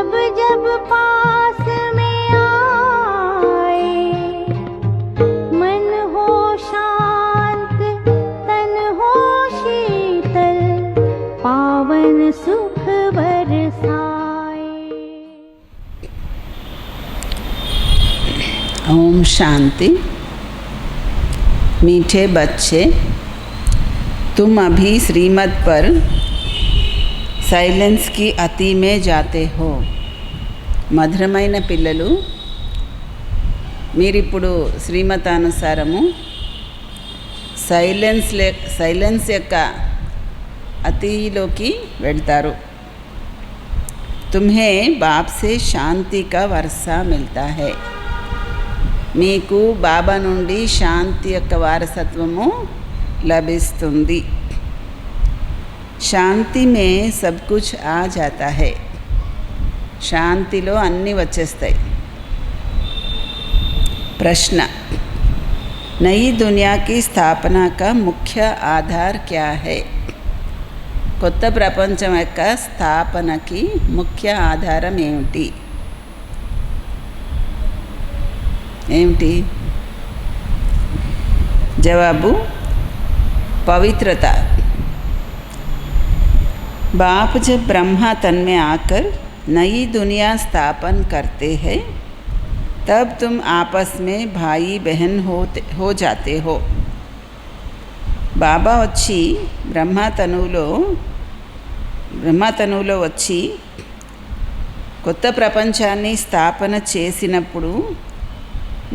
जब जब पास में आए, मन हो शांत तन हो शीतल, पावन सुख बरसाए। ओम शांति। मीठे बच्चे, तुम अभी श्रीमत पर సైలెన్స్ की अति में जाते हो। మధురమైన పిల్లలు, మీరిప్పుడు శ్రీమతానుసారము సైలెన్స్ యొక్క అతిలోకి వెళ్తారు। तुम्हें बाप से शांति का वर्षा मिलता है। మీకు బాబా నుండి శాంతి యొక్క వారసత్వము లభిస్తుంది। శాంతి మే సబ్ కుచ్ ఆ జాతా హై। శాంతిలో అన్నీ వచ్చేస్తాయి। ప్రశ్న, నయి దునియాకి స్థాపన కా ముఖ్య ఆధార్ క్యా హై? కొత్త ప్రపంచం యొక్క స్థాపనకి ముఖ్య ఆధారం ఏమిటి? ఏమిటి జవాబు? पवित्रता। बाप जब ब्रह्मा तन में आकर नई दुनिया स्थापन करते हैं, तब तुम आपस में भाई बहन हो जाते हो। బాబా వచ్చి బ్రహ్మతనువులో వచ్చి కొత్త ప్రపంచాన్ని స్థాపన చేసినప్పుడు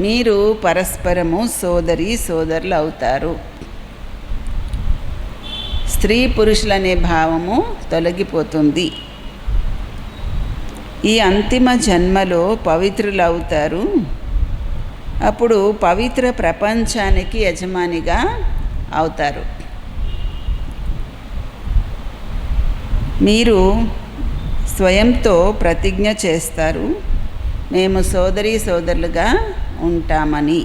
మీరు పరస్పరము సోదరులు అవుతారు। స్త్రీ పురుషులనే భావము తొలగిపోతుంది। ఈ అంతిమ జన్మలో పవిత్రులు అవుతారు। అప్పుడు పవిత్ర ప్రపంచానికి యజమానిగా అవుతారు। మీరు స్వయంతో ప్రతిజ్ఞ చేస్తారు, మేము సోదరులుగా ఉంటామని।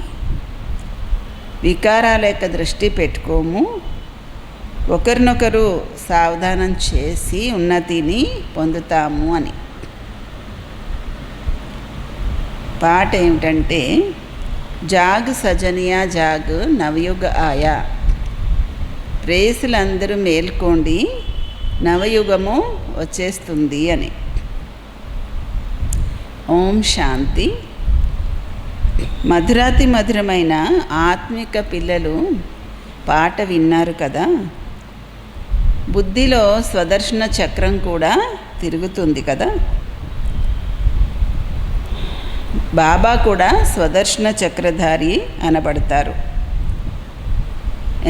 వికారాల యొక్క దృష్టి పెట్టుకోము, ఒకరినొకరు సావధానం చేసి ఉన్నతిని పొందుతాము అని। పాట ఏమిటంటే, జాగ్ సజనియా జాగ్ నవయుగ ఆయా। ప్రేసులందరూ మేల్కోండి, నవయుగము వచ్చేస్తుంది అని। ఓం శాంతి। మధురాతి మధురమైన ఆత్మిక పిల్లలు, పాట విన్నారు కదా। బుద్ధిలో స్వదర్శన చక్రం కూడా తిరుగుతుంది కదా। బాబా కూడా స్వదర్శన చక్రధారి అనబడతారు।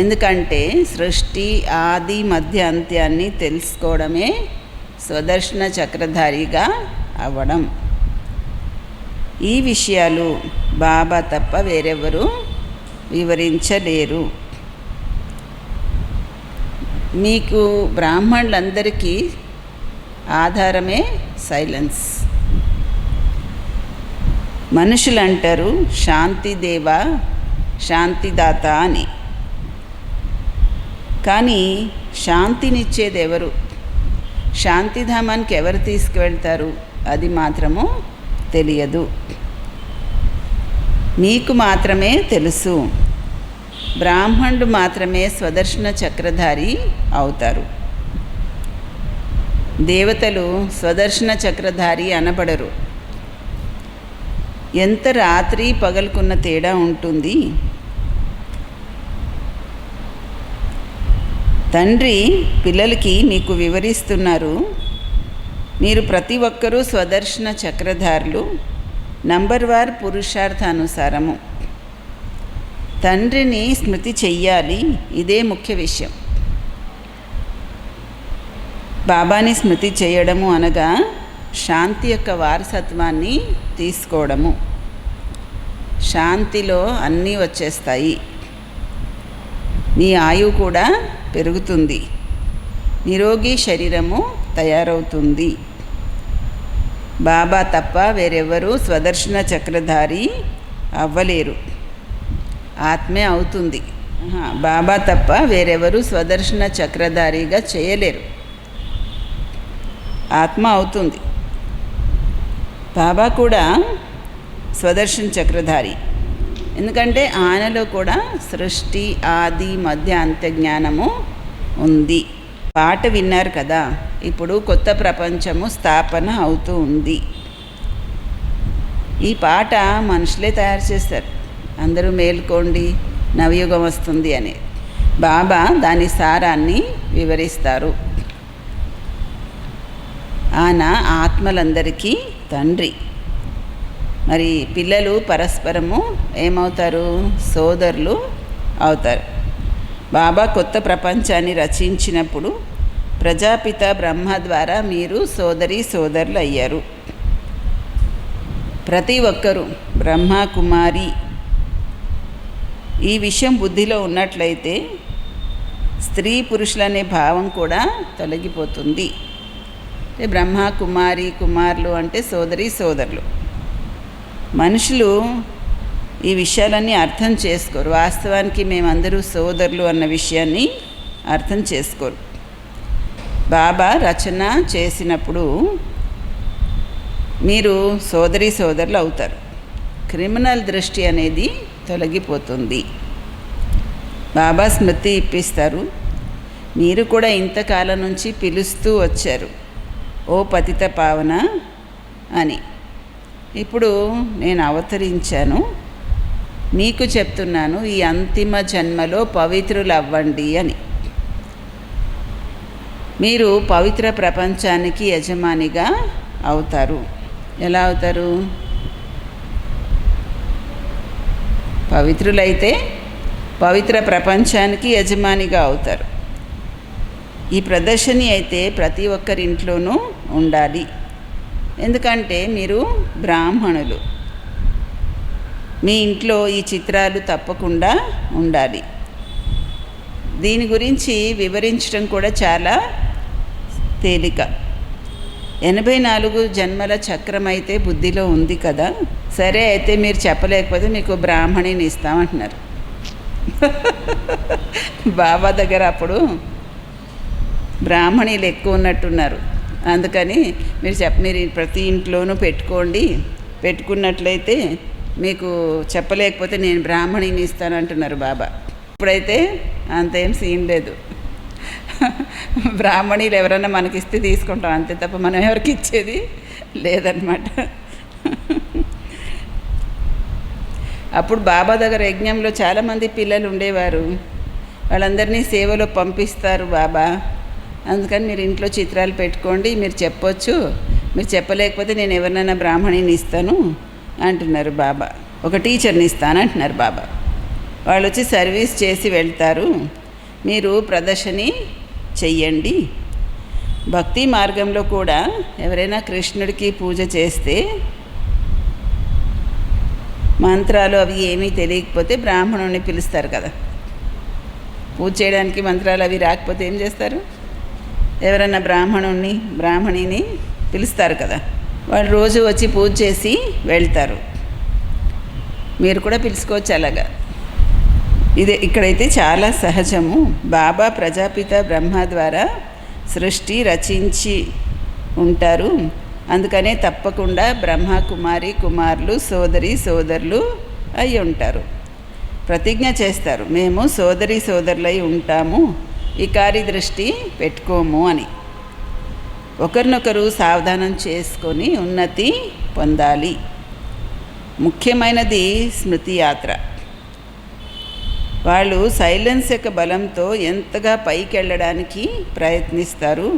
ఎందుకంటే సృష్టి ఆది మధ్య అంత్యాన్ని తెలుసుకోవడమే స్వదర్శన చక్రధారిగా అవ్వడం। ఈ విషయాలు బాబా తప్ప వేరెవరు వివరించలేరు। మీకు బ్రాహ్మణులందరికీ ఆధారమే సైలెన్స్। మనుషులు అంటారు శాంతిదేవ శాంతిదాత అని, కానీ శాంతినిచ్చేది ఎవరు? శాంతిధామానికి ఎవరు తీసుకువెళ్తారు? అది మాత్రము తెలియదు। మీకు మాత్రమే తెలుసు। బ్రాహ్మణుడు మాత్రమే స్వదర్శన చక్రధారి అవుతారు। దేవతలు స్వదర్శన చక్రధారి అనబడరు। ఎంత రాత్రి పగలుకున్న తేడా ఉంటుంది। తండ్రి పిల్లలకి మీకు వివరిస్తున్నారు, మీరు ప్రతి ఒక్కరూ స్వదర్శన చక్రధారులు, నంబర్ వార్ పురుషార్థానుసారము। తండ్రిని స్మృతి చెయ్యాలి, ఇదే ముఖ్య విషయం। బాబాని స్మృతి చేయడము అనగా శాంతి యొక్క వారసత్వాన్ని తీసుకోవడము। శాంతిలో అన్నీ వచ్చేస్తాయి। మీ ఆయువు కూడా పెరుగుతుంది, నిరోగి శరీరము తయారవుతుంది। బాబా తప్ప వేరెవరూ స్వదర్శన చక్రధారి అవ్వలేరు, ఆత్మే అవుతుంది। బాబా తప్ప వేరెవరూ స్వదర్శన చక్రధారిగా చేయలేరు, ఆత్మ అవుతుంది। బాబా కూడా స్వదర్శన్ చక్రధారి, ఎందుకంటే ఆయనలో కూడా సృష్టి ఆది మధ్య అంత్య జ్ఞానము ఉంది. పాట విన్నారు కదా, ఇప్పుడు కొత్త ప్రపంచము స్థాపన అవుతూ ఉంది. ఈ పాట మనుషులే తయారు చేస్తారు, అందరూ మేల్కోండి నవయుగం వస్తుంది అని. బాబా దాని సారాన్ని వివరిస్తారు. ఆయన ఆత్మలందరికీ తండ్రి. మరి పిల్లలు పరస్పరము ఏమవుతారు? సోదరులు అవుతారు. బాబా కొత్త ప్రపంచాన్ని రచించినప్పుడు ప్రజాపిత బ్రహ్మ ద్వారా మీరు సోదరి సోదరులు అయ్యారు. ప్రతి ఒక్కరూ బ్రహ్మ కుమారి. ఈ విషయం బుద్ధిలో ఉన్నట్లయితే స్త్రీ పురుషులనే భావం కూడా తొలగిపోతుంది. బ్రహ్మ కుమారి కుమారులు అంటే సోదరి సోదరులు. మనుషులు ఈ విషయాలన్నీ అర్థం చేసుకోరు. వాస్తవానికి మేమందరూ సోదరులు అన్న విషయాన్ని అర్థం చేసుకోరు. బాబా రచన చేసినప్పుడు మీరు సోదరి సోదరులు అవుతారు. క్రిమినల్ దృష్టి అనేది తొలగిపోతుంది. బాబా స్మృతి ఇప్పిస్తారు. మీరు కూడా ఇంతకాలం నుంచి పిలుస్తూ వచ్చారు, ఓ పతిత పావన అని. ఇప్పుడు నేను అవతరించాను, మీకు చెప్తున్నాను, ఈ అంతిమ జన్మలో పవిత్రులు అవ్వండి అని. మీరు పవిత్ర ప్రపంచానికి యజమానిగా అవుతారు. ఎలా అవుతారు? పవిత్రులైతే పవిత్ర ప్రపంచానికి యజమానిగా అవుతారు. ఈ ప్రదర్శని అయితే ప్రతి ఒక్కరింట్లోనూ ఉండాలి. ఎందుకంటే మీరు బ్రాహ్మణులు. మీ ఇంట్లో ఈ చిత్రాలు తప్పకుండా ఉండాలి. దీని గురించి వివరించడం కూడా చాలా తేలిక. 84 జన్మల చక్రం అయితే బుద్ధిలో ఉంది కదా. సరే, అయితే మీరు చెప్పలేకపోతే మీకు బ్రాహ్మణిని ఇస్తామంటున్నారు. బాబా దగ్గర అప్పుడు బ్రాహ్మణీలు ఎక్కువ ఉన్నట్టున్నారు. అందుకని మీరు ప్రతి ఇంట్లోనూ పెట్టుకున్నట్లయితే మీకు చెప్పలేకపోతే నేను బ్రాహ్మణిని ఇస్తాను అంటున్నారు బాబా. ఇప్పుడైతే అంతేం సీన్ లేదు. బ్రాహ్మణీలు ఎవరన్నా మనకిస్తే తీసుకుంటాం, అంతే తప్ప మనం ఎవరికి ఇచ్చేది లేదన్నమాట. అప్పుడు బాబా దగ్గర యజ్ఞంలో చాలామంది పిల్లలు ఉండేవారు. వాళ్ళందరినీ సేవలో పంపిస్తారు బాబా. అందుకని మీరు ఇంట్లో చిత్రాలు పెట్టుకోండి, మీరు చెప్పొచ్చు. మీరు చెప్పలేకపోతే నేను ఎవరినైనా బ్రాహ్మణిని ఇస్తాను అంటున్నారు బాబా. ఒక టీచర్ని ఇస్తాను అంటున్నారు బాబా. వాళ్ళు వచ్చి సర్వీస్ చేసి వెళ్తారు. మీరు ప్రదర్శని చెయ్యండి. భక్తి మార్గంలో కూడా ఎవరైనా కృష్ణుడికి పూజ చేస్తే మంత్రాలు అవి ఏమీ తెలియకపోతే బ్రాహ్మణుని పిలుస్తారు కదా. పూజ చేయడానికి మంత్రాలు అవి రాకపోతే ఏం చేస్తారు? ఎవరన్నా బ్రాహ్మణిని పిలుస్తారు కదా. వాళ్ళు రోజు వచ్చి పూజ చేసి వెళ్తారు. మీరు కూడా పిలుచుకోవచ్చు అలాగా. ఇక్కడైతే చాలా సహజము. బాబా ప్రజాపిత బ్రహ్మ ద్వారా సృష్టి రచించి ఉంటారు. అందుకనే తప్పకుండా బ్రహ్మ కుమారి కుమారులు సోదరి సోదరులు అయి ఉంటారు. ప్రతిజ్ఞ చేస్తారు, మేము సోదరి సోదరులై ఉంటాము, వికారి దృష్టి పెట్టుకోము అని. ఒకరినొకరు సావధానం చేసుకొని ఉన్నతి పొందాలి. ముఖ్యమైనది స్మృతి యాత్ర. వాళ్ళు సైలెన్స్ యొక్క బలంతో ఎంతగా పైకి వెళ్ళడానికి ప్రయత్నిస్తారు.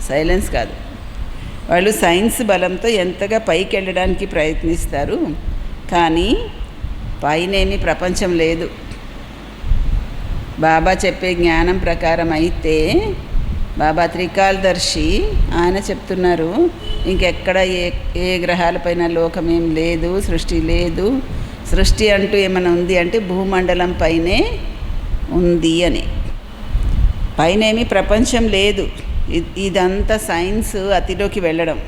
సైలెన్స్ కాదు, వాళ్ళు సైన్స్ బలంతో ఎంతగా పైకి వెళ్ళడానికి ప్రయత్నిస్తారు. కానీ పైనేమి ప్రపంచం లేదు. బాబా చెప్పే జ్ఞానం ప్రకారం అయితే, బాబా త్రికాలదర్శి, ఆయన చెప్తున్నారు ఇంకెక్కడ ఏ గ్రహాలపైన లోకం ఏం లేదు, సృష్టి లేదు. సృష్టి అంటూ ఏమైనా ఉంది అంటే భూమండలం పైనే ఉంది అని. పైనేమి ప్రపంచం లేదు. ఇదంతా సైన్స్ అతిలోకి వెళ్ళడం.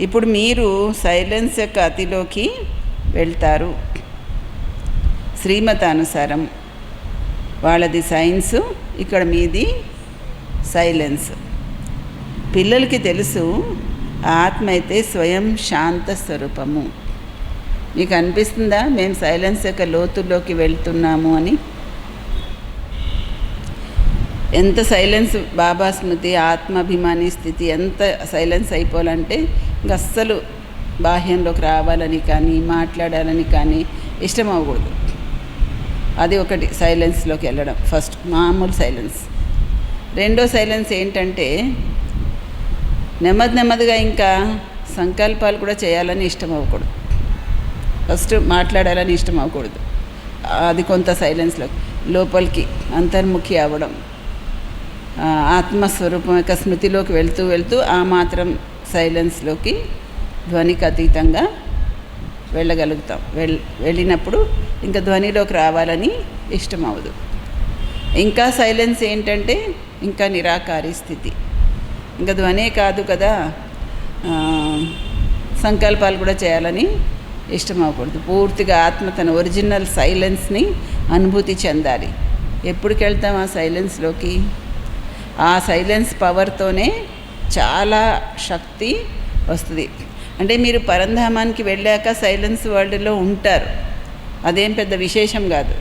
ఇప్పుడు మీరు సైలెన్స్ యొక్క అతిలోకి వెళ్తారు. శ్రీమతానుసారం వాళ్ళది సైన్సు, ఇక్కడ మీది సైలెన్స్. పిల్లలకి తెలుసు ఆత్మ అయితే స్వయం శాంత స్వరూపము. మీకు అనిపిస్తుందా మేము సైలెన్స్ యొక్క లోతుల్లోకి వెళ్తున్నాము అని? ఎంత సైలెన్స్, బాబా స్మృతి, ఆత్మాభిమాని స్థితి ఎంత సైలెన్స్ అయిపోవాలంటే ఇంక అస్సలు బాహ్యంలోకి రావాలని కానీ మాట్లాడాలని కానీ ఇష్టం అవ్వకూడదు. అది ఒకటి, సైలెన్స్లోకి వెళ్ళడం ఫస్ట్, మామూలు సైలెన్స్. రెండో సైలెన్స్ ఏంటంటే నెమ్మదిగా ఇంకా సంకల్పాలు కూడా చేయాలని ఇష్టం అవ్వకూడదు. ఫస్ట్ మాట్లాడాలని ఇష్టం అవ్వకూడదు. అది కొంత సైలెన్స్లో లోపలికి అంతర్ముఖి అవ్వడం, ఆత్మస్వరూపం యొక్క స్మృతిలోకి వెళ్తూ ఆ మాత్రం సైలెన్స్లోకి ధ్వనికి అతీతంగా వెళ్ళగలుగుతాం. వెళ్ళినప్పుడు ఇంకా ధ్వనిలోకి రావాలని ఇష్టం అవ్వదు. ఇంకా సైలెన్స్ ఏంటంటే ఇంకా నిరాకారి స్థితి. ఇంకా ధ్వనే కాదు కదా, సంకల్పాలు కూడా చేయాలని ఇష్టం అవ్వకూడదు. పూర్తిగా ఆత్మ తన ఒరిజినల్ సైలెన్స్ని అనుభూతి చెందాలి. ఎప్పటికి వెళ్తాం ఆ సైలెన్స్లోకి? ఆ సైలెన్స్ పవర్తోనే చాలా శక్తి వస్తుంది. అంటే మీరు పరంధామానికి వెళ్ళాక సైలెన్స్ వరల్డ్లో ఉంటారు, అదేం పెద్ద విశేషం కాదు.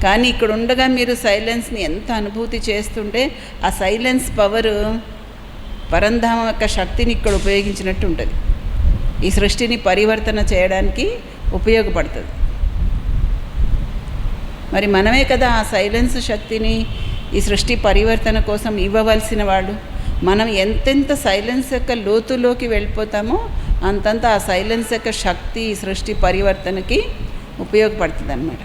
కానీ ఇక్కడ ఉండగా మీరు సైలెన్స్ని ఎంత అనుభూతి చేస్తుంటే ఆ సైలెన్స్ పవరు పరంధామం యొక్క శక్తిని ఇక్కడ ఉపయోగించినట్టు ఉంటుంది. ఈ సృష్టిని పరివర్తన చేయడానికి ఉపయోగపడుతుంది. మరి మనమే కదా ఆ సైలెన్స్ శక్తిని ఈ సృష్టి పరివర్తన కోసం ఇవ్వవలసిన వాడు. మనం ఎంతెంత సైలెన్స్ యొక్క లోతులోకి వెళ్ళిపోతామో అంతంత ఆ సైలెన్స్ యొక్క శక్తి ఈ సృష్టి పరివర్తనకి ఉపయోగపడుతుంది అన్నమాట.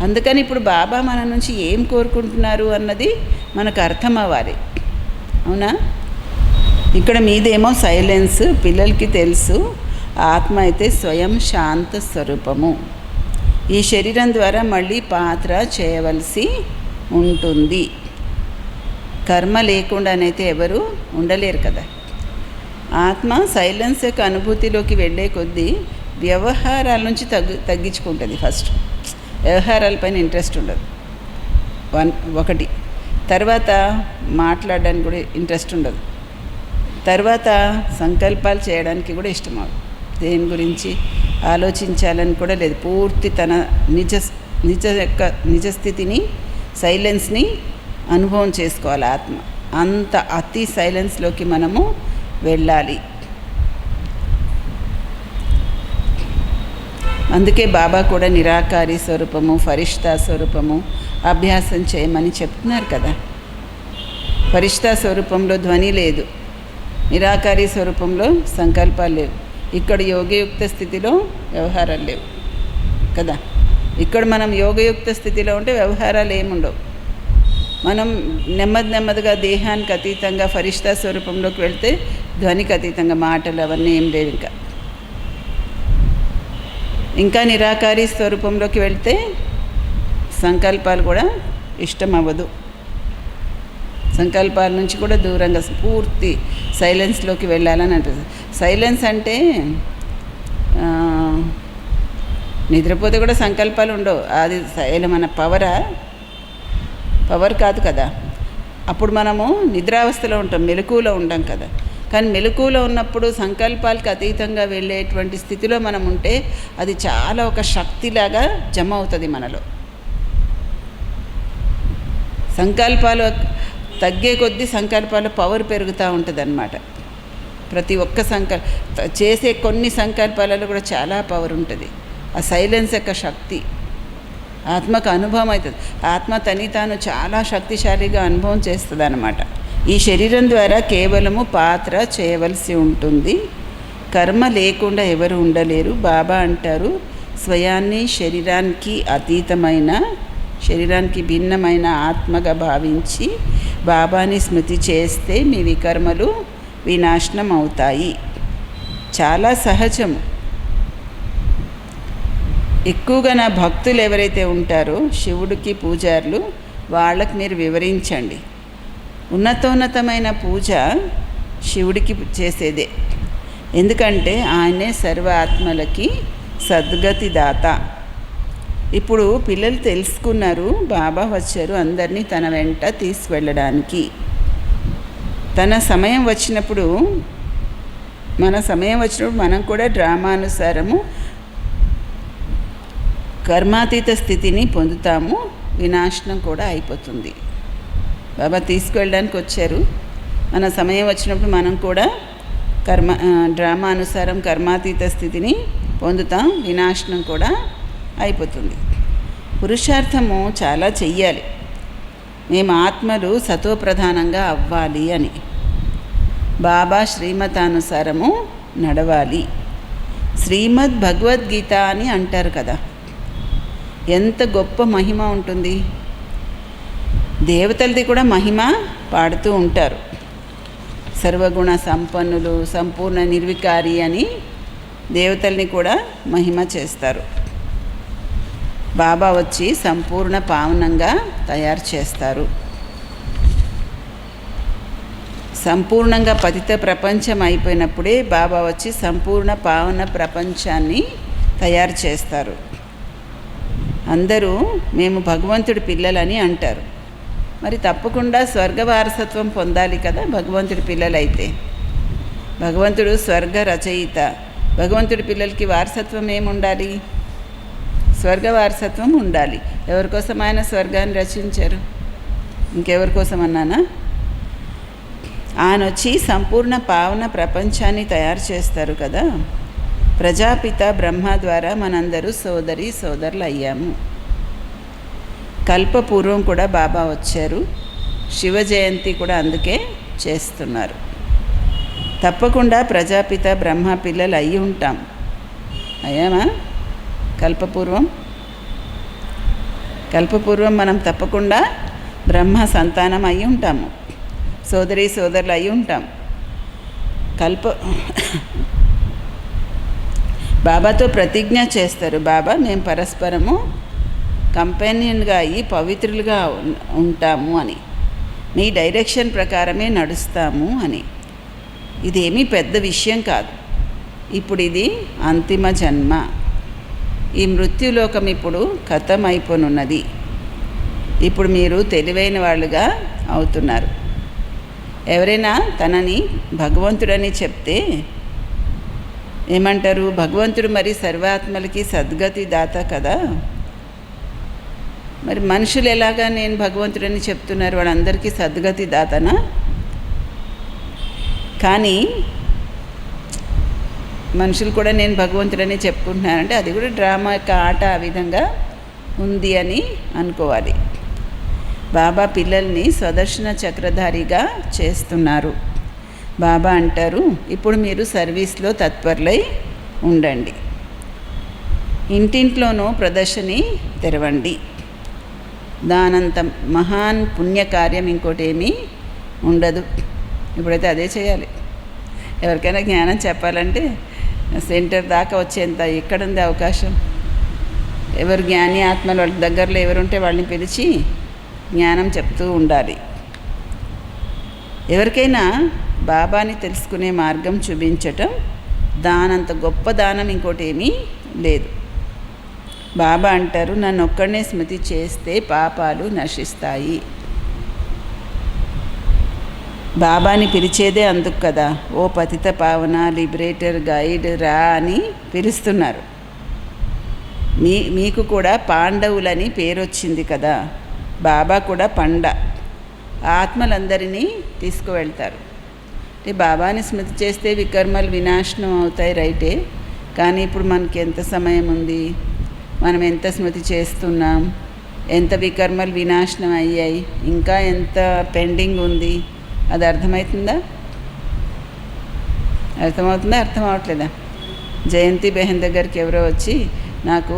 అందుకని ఇప్పుడు బాబా మన నుంచి ఏం కోరుకుంటున్నారు అన్నది మనకు అర్థం అవ్వాలి. అవునా? ఇక్కడ మీదేమో సైలెన్స్, పిల్లలకి తెలుసు. ఆత్మ అయితే స్వయం శాంత స్వరూపము. ఈ శరీరం ద్వారా మళ్ళీ పాత్ర చేయవలసి ఉంటుంది. కర్మ లేకుండానైతే ఎవరు ఉండలేరు కదా. ఆత్మ సైలెన్స్ యొక్క అనుభూతిలోకి వెళ్ళే కొద్దీ వ్యవహారాల నుంచి తగ్గించుకుంటుంది. ఫస్ట్ వ్యవహారాలపైన ఇంట్రెస్ట్ ఉండదు, ఒకటి. తర్వాత మాట్లాడడానికి కూడా ఇంట్రెస్ట్ ఉండదు. తర్వాత సంకల్పాలు చేయడానికి కూడా ఇష్టం అవ్వదు. దేని గురించి ఆలోచించాలని కూడా లేదు. పూర్తి తన నిజస్థితిని, సైలెన్స్ని అనుభవం చేసుకోవాలి ఆత్మ. అంత అతి సైలెన్స్లోకి మనము వెళ్ళాలి. అందుకే బాబా కూడా నిరాకారి స్వరూపము, ఫరిష్తా స్వరూపము అభ్యాసం చేయమని చెప్తున్నారు కదా. ఫరిష్తా స్వరూపంలో ధ్వని లేదు, నిరాకారి స్వరూపంలో సంకల్పాలు లేవు. ఇక్కడ యోగయుక్త స్థితిలో వ్యవహారాలు లేవు కదా. ఇక్కడ మనం యోగయుక్త స్థితిలో ఉంటే వ్యవహారాలు ఏముండవు. మనం నెమ్మదిగా దేహానికి అతీతంగా ఫరిష్తా స్వరూపంలోకి వెళ్తే ధ్వనికి అతీతంగా మాటలు అవన్నీ ఏం లేవు. ఇంకా నిరాకారి స్వరూపంలోకి వెళ్తే సంకల్పాలు కూడా ఇష్టం అవ్వదు. సంకల్పాల నుంచి కూడా దూరంగా పూర్తి సైలెన్స్లోకి వెళ్ళాలని అనిపిస్తుంది. సైలెన్స్ అంటే నిద్రపోతే కూడా సంకల్పాలు ఉండవు. అది మన పవర్ కాదు కదా. అప్పుడు మనము నిద్రావస్థలో ఉంటాం, మెలకువలో ఉంటాం కదా. కానీ మెలకువలో ఉన్నప్పుడు సంకల్పాలకు అతీతంగా వెళ్ళేటువంటి స్థితిలో మనం ఉంటే అది చాలా ఒక శక్తిలాగా జమ అవుతుంది మనలో. సంకల్పాలు తగ్గే కొద్దీ సంకల్పాల పవర్ పెరుగుతూ ఉంటుంది అన్నమాట. ప్రతి ఒక్క చేసే కొన్ని సంకల్పాలలో కూడా చాలా పవర్ ఉంటుంది. ఆ సైలెన్స్ యొక్క శక్తి ఆత్మకు అనుభవం అవుతుంది. ఆత్మ తని తాను చాలా శక్తిశాలిగా అనుభవం చేస్తుంది అన్నమాట. ఈ శరీరం ద్వారా కేవలము పాత్ర చేయవలసి ఉంటుంది. కర్మ లేకుండా ఎవరు ఉండలేరు. బాబా అంటారు, స్వయాన్ని శరీరానికి అతీతమైన, శరీరానికి భిన్నమైన ఆత్మగా భావించి బాబాని స్మృతి చేస్తే మీ వికర్మలు వినాశనం అవుతాయి. చాలా సహజము. ఎక్కువగా నా భక్తులు ఎవరైతే ఉంటారో, శివుడికి పూజారులు, వాళ్ళకి మీరు వివరించండి. ఉన్నతోన్నతమైన పూజ శివుడికి చేసేదే. ఎందుకంటే ఆయనే సర్వ ఆత్మలకి సద్గతి దాత. ఇప్పుడు పిల్లలు తెలుసుకున్నారు, బాబా వచ్చారు అందరినీ తన వెంట తీసుకువెళ్ళడానికి. తన సమయం వచ్చినప్పుడు మన సమయం వచ్చినప్పుడు మనం కూడా డ్రామానుసారము కర్మాతీత స్థితిని పొందుతాము, వినాశనం కూడా అయిపోతుంది. బాబా తీసుకువెళ్ళడానికి వచ్చారు. మన సమయం వచ్చినప్పుడు మనం కూడా డ్రామానుసారం కర్మాతీత స్థితిని పొందుతాం, వినాశనం కూడా అయిపోతుంది. పురుషార్థము చాలా చెయ్యాలి. మేము ఆత్మలు సతోప్రధానంగా అవ్వాలి అని. బాబా శ్రీమతానుసారము నడవాలి. శ్రీమద్ భగవద్గీత అని అంటారు కదా, ఎంత గొప్ప మహిమ ఉంటుంది. దేవతలది కూడా మహిమ పాడుతూ ఉంటారు. సర్వగుణ సంపన్నులు, సంపూర్ణ నిర్వికారి అని దేవతల్ని కూడా మహిమ చేస్తారు. బాబా వచ్చి సంపూర్ణ పావనంగా తయారు చేస్తారు. సంపూర్ణంగా పతిత ప్రపంచం అయిపోయినప్పుడే బాబా వచ్చి సంపూర్ణ పావన ప్రపంచాన్ని తయారు చేస్తారు. అందరూ మేము భగవంతుడి పిల్లలని అంటారు. మరి తప్పకుండా స్వర్గ వారసత్వం పొందాలి కదా భగవంతుడి పిల్లలైతే. భగవంతుడు స్వర్గ రచయిత. భగవంతుడి పిల్లలకి వారసత్వం ఏముండాలి? స్వర్గ వారసత్వం ఉండాలి. ఎవరికోసం ఆయన స్వర్గాన్ని రచించారు? ఇంకెవరి కోసం అన్నానా? ఆయన వచ్చి సంపూర్ణ పావన ప్రపంచాన్ని తయారు చేస్తారు కదా. ప్రజాపిత బ్రహ్మ ద్వారా మనందరూ సోదరి సోదరులు అయ్యాము. కల్పపూర్వం కూడా బాబా వచ్చారు. శివ జయంతి కూడా అందుకే చేస్తున్నారు. తప్పకుండా ప్రజాపిత బ్రహ్మ పిల్లలు అయ్యి ఉంటాం. అయ్యామా? కల్పపూర్వం మనం తప్పకుండా బ్రహ్మ సంతానం అయి ఉంటాము, సోదరి సోదరులు అయి ఉంటాం. బాబాతో ప్రతిజ్ఞ చేస్తారు. బాబా మేము పరస్పరము కంపెనీన్గా అయ్యి పవిత్రులుగా ఉంటాము అని, మీ డైరెక్షన్ ప్రకారమే నడుస్తాము అని. ఇదేమీ పెద్ద విషయం కాదు. ఇప్పుడు ఇది అంతిమ జన్మ. ఈ మృత్యులోకం ఇప్పుడు ఖతం అయిపోనున్నది. ఇప్పుడు మీరు తెలివైన వాళ్ళుగా అవుతున్నారు. ఎవరైనా తనని భగవంతుడని చెప్తే ఏమంటారు? భగవంతుడు మరి సర్వాత్మలకి సద్గతి దాత కదా. మరి మనుషులు ఎలాగా నేను భగవంతుడని చెప్తున్నారు? వాళ్ళందరికీ సద్గతి దాతనా? కానీ మనుషులు కూడా నేను భగవంతుడని చెప్పుకుంటున్నానంటే అది కూడా డ్రామా యొక్క ఆట ఆ విధంగా ఉంది అని అనుకోవాలి. బాబా పిల్లల్ని స్వదర్శన చక్రధారిగా చేస్తున్నారు. బాబా అంటారు, ఇప్పుడు మీరు సర్వీస్లో తత్పరులై ఉండండి. ఇంటింట్లోనూ ప్రదర్శని తెరవండి. దానంత మహాన్ పుణ్యకార్యం ఇంకోటి ఏమీ ఉండదు. ఇప్పుడైతే అదే చేయాలి. ఎవరికైనా జ్ఞానం చెప్పాలంటే సెంటర్ దాకా వచ్చేంత ఎక్కడుంది అవకాశం? ఎవరు జ్ఞాని ఆత్మలు వాళ్ళ దగ్గరలో ఎవరుంటే వాళ్ళని పిలిచి జ్ఞానం చెప్తూ ఉండాలి. ఎవరికైనా బాబాని తెలుసుకునే మార్గం చూపించటం దానంత గొప్ప దానం ఇంకోటి ఏమీ లేదు. బాబా అంటారు, నన్ను ఒక్కడనే స్మృతి చేస్తే పాపాలు నశిస్తాయి. బాబాని పిలిచేదే అందుకు కదా. ఓ పతిత పావన, లిబరేటర్, గైడ్ రా అని పిలుస్తున్నారు. మీకు కూడా పాండవులని పేరు వచ్చింది కదా. బాబా కూడా పండ ఆత్మలందరినీ తీసుకువెళ్తారు. అంటే బాబాని స్మృతి చేస్తే వికర్మలు వినాశనం అవుతాయి, రైటే. కానీ ఇప్పుడు మనకి ఎంత సమయం ఉంది? మనం ఎంత స్మృతి చేస్తున్నాం? ఎంత వికర్మలు వినాశనం అయ్యాయి? ఇంకా ఎంత పెండింగ్ ఉంది? అది అర్థమవుతుందా? అర్థం అవ్వట్లేదా? జయంతి బెహన్ దగ్గరికి ఎవరో వచ్చి నాకు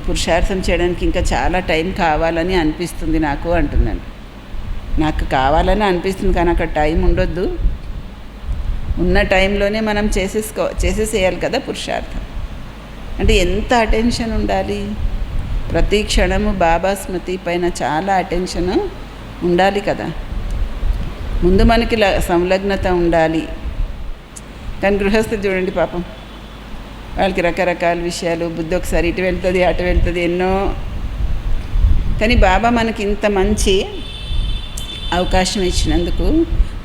పురుషార్థం చేయడానికి ఇంకా చాలా టైం కావాలని అనిపిస్తుంది నాకు అంటుందండి. నాకు కావాలని అనిపిస్తుంది కానీ అక్కడ టైం ఉండొద్దు. ఉన్న టైంలోనే మనం చేసేసేయాలి కదా పురుషార్థం. అంటే ఎంత అటెన్షన్ ఉండాలి? ప్రతి క్షణము బాబా స్మృతి పైన చాలా అటెన్షన్ ఉండాలి కదా. ముందు మనకి సంలగ్నత ఉండాలి. కానీ గృహస్థులు చూడండి పాపం, వాళ్ళకి రకరకాల విషయాలు, బుద్ధి ఒకసారి ఇటు వెళ్తుంది అటు వెళ్తుంది ఎన్నో. కానీ బాబా మనకి ఇంత మంచి అవకాశం ఇచ్చినందుకు